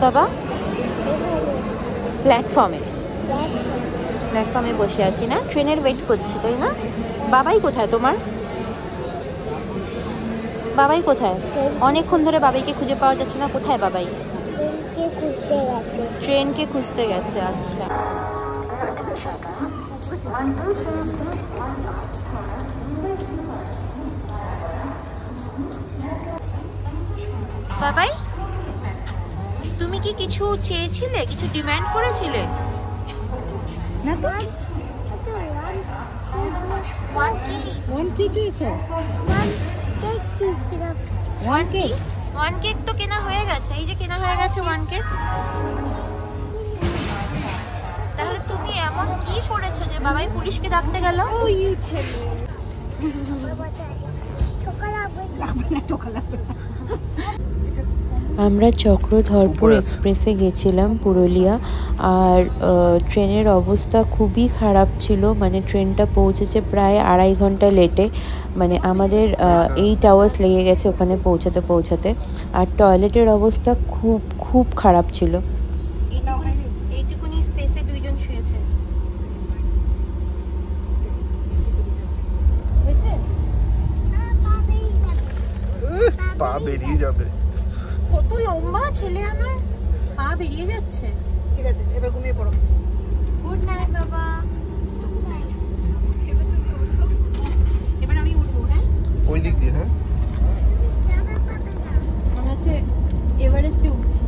বাবা? প্ল্যাটফর্মে বসে আছি না, ট্রেনের ওয়েট করছি, তাই না? বাবাই কোথায় তোমার? বাবাই কোথায়? অনেকক্ষণ ধরে বাবাইকে খুঁজে পাওয়া যাচ্ছে না। কোথায় বাবাই? ট্রেনকে খুঁজতে গেছে। আচ্ছা, বাবাই তুমি কি কিছু চেয়েছিলে, কিছু ডিমান্ড করেছিলে? না তো। ওয়ান কি চেয়েছো? ওয়ান কেক তো কেনা হয়ে গেছে, এই যে কেনা হয়ে গেছে ওয়ান কেক। তাহলে তুমি এমন কি করেছো যে বাবাই পুলিশকে ডাকতে গেল? আমরা চক্রধরপুর এক্সপ্রেসে গেছিলাম পুরুলিয়া, আর ট্রেনের অবস্থা খুবই খারাপ ছিল। মানে ট্রেনটা পৌঁছেছে প্রায় 2.5 ঘন্টা লেটে। মানে আমাদের 8 আওয়ার্স লেগে গেছে ওখানে পৌঁছাতে। আর টয়লেটের অবস্থা খুব খুব খারাপ ছিল। এইটুকুনি স্পেসে দুইজন শুয়েছে। পা বেরিয়ে যাবে। কত লম্বা ছেলে আমার, পা বেরিয়ে যাচ্ছে। ঠিক আছে, এবার ঘুমিয়ে পড়ো। গুড নাইট বাবা। এবার আমি উঠবো। হ্যাঁ, ওই দিক দিয়ে। হ্যাঁ, মনে হচ্ছে এভারেস্টে উঠছি।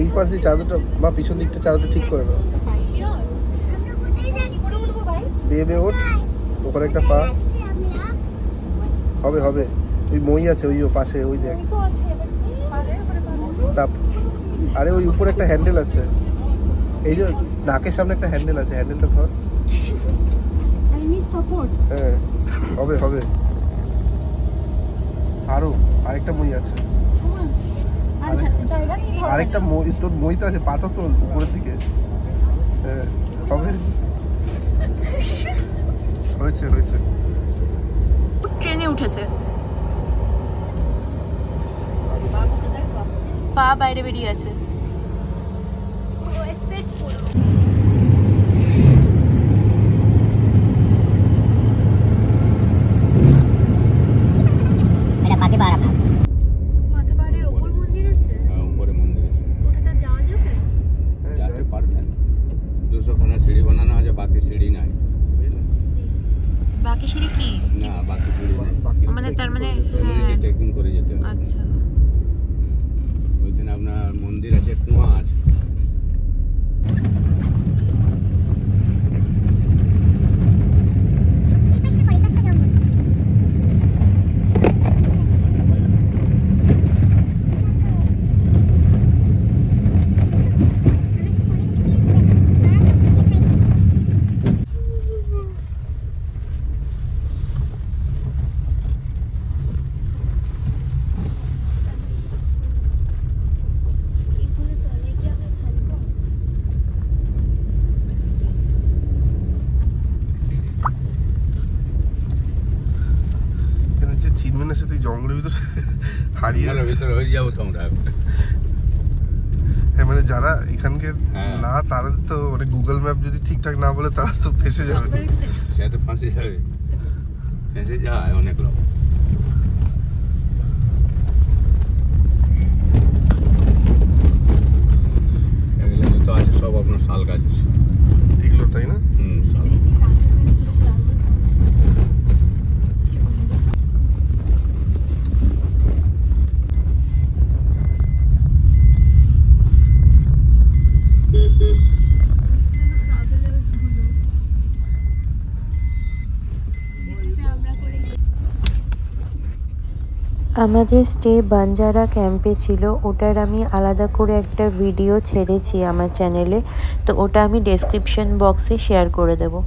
এই পাশে চাদরটা বা পিছন দিকটা চাদরটা ঠিক করে নাও। বেবে ওঠ, ওখানে একটা পা হবে। ওই মই আছে ওই পাশে, ওই দেখ। আরে ওই উপরে একটা হ্যান্ডেল আছে, এই যে নাকের সামনে একটা হ্যান্ডেল আছে, হ্যান্ডেলটা ধর। হ্যাঁ, হবে। আরো আরেকটা মই আছে, আরেকটা মই। তোর মই তো আছে, পাতা তোল উপরের দিকে। হ্যাঁ, হবে। হয়েছে। ট্রেনে উঠেছে, পা বাইরে বেরিয়ে আছে। বাকি সিঁড়ি কি? না, বাকি সিঁড়ি নাই। মানে তার মানে ট্রেকিং করে যেতে হবে। আচ্ছা, ওইখানে আপনার মন্দির আছে, কুয়া আছে। চিনবেন না, সাথে জঙ্গলের ভিতরে হারিয়ে ভিতরে হয়ে যাবো তোমরা। হ্যাঁ, মানে যারা এখানকার না, তারা তো মানে গুগল ম্যাপ যদি ঠিকঠাক না বলে, তারা তো ফেসে যাবে। সে তো ফাঁসে যাবে, ফেসে যায় অনেক লোক। এগুলো তো আছে সব আপনার শাল গাছ এগুলো, তাই না? শাল। আমাদের স্টে বাঞ্জারা ক্যাম্পে ছিল। ওটার আমি আলাদা করে একটা ভিডিও ছেড়েছি আমার চ্যানেলে, তো ওটা আমি ডেসক্রিপশন বক্সে শেয়ার করে দেবো।